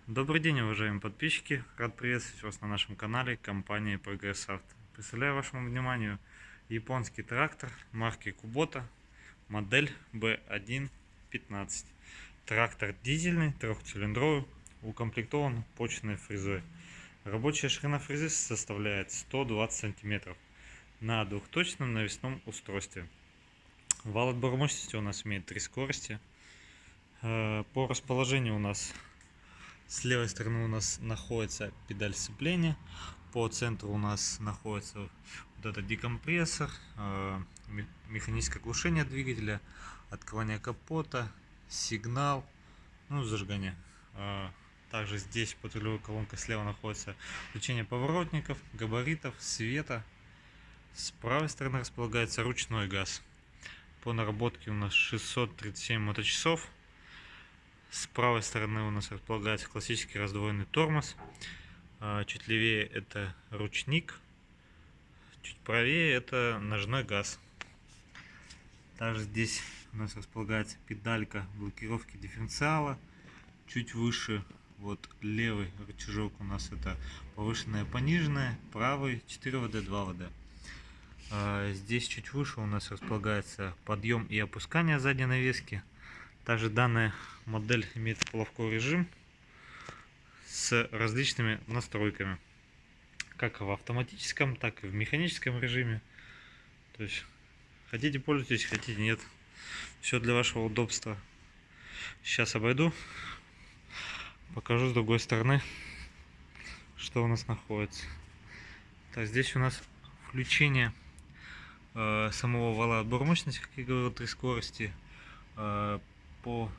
Добрый день, уважаемые подписчики! Рад приветствовать вас на нашем канале компании Progress Auto. Представляю вашему вниманию японский трактор марки Kubota, модель B1.15. Трактор дизельный, трехцилиндровый, укомплектован почной фрезой. Рабочая ширина фрезы составляет 120 см на двухточном навесном устройстве. Вал отбора мощности у нас имеет 3 скорости. По расположению у нас с левой стороны у нас находится педаль сцепления, по центру у нас находится вот этот декомпрессор, механическое глушение двигателя, открывание капота, сигнал, зажигание. Также здесь под рулевой колонкой слева находится включение поворотников, габаритов, света. С правой стороны располагается ручной газ. По наработке у нас 637 моточасов. С правой стороны у нас располагается классический раздвоенный тормоз. Чуть левее это ручник. Чуть правее это ножной газ. Также здесь у нас располагается педалька блокировки дифференциала. Чуть выше вот левый рычажок у нас это повышенное, пониженное. Правый 4ВД, 2ВД. Здесь чуть выше у нас располагается подъем и опускание задней навески. Также данная модель имеет половой режим с различными настройками, как в автоматическом, так и в механическом режиме. То есть хотите пользуйтесь, хотите нет. Все для вашего удобства. Сейчас обойду, покажу с другой стороны, что у нас находится. Так, здесь у нас включение самого вала отбора мощности, как я говорил, 3 скорости. По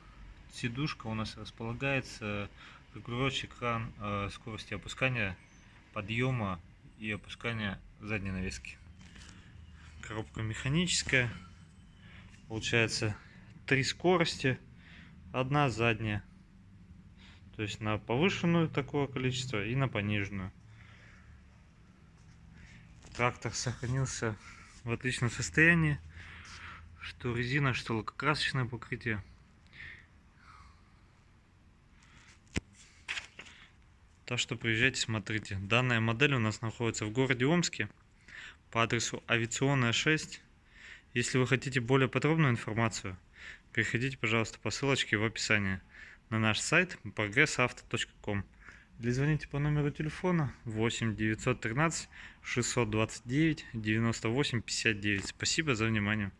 сидушка у нас располагается регулировщик кран скорости опускания, подъема и опускания задней навески. Коробка механическая. Получается 3 скорости, 1 задняя. То есть на повышенную такое количество и на пониженную. Трактор сохранился в отличном состоянии. Что резина, что лакокрасочное покрытие. Так что приезжайте, смотрите. Данная модель у нас находится в городе Омске по адресу Авиационная 6. Если вы хотите более подробную информацию, переходите, пожалуйста, по ссылочке в описании на наш сайт progressauto.com или звоните по номеру телефона 8 913 629 98 59. Спасибо за внимание.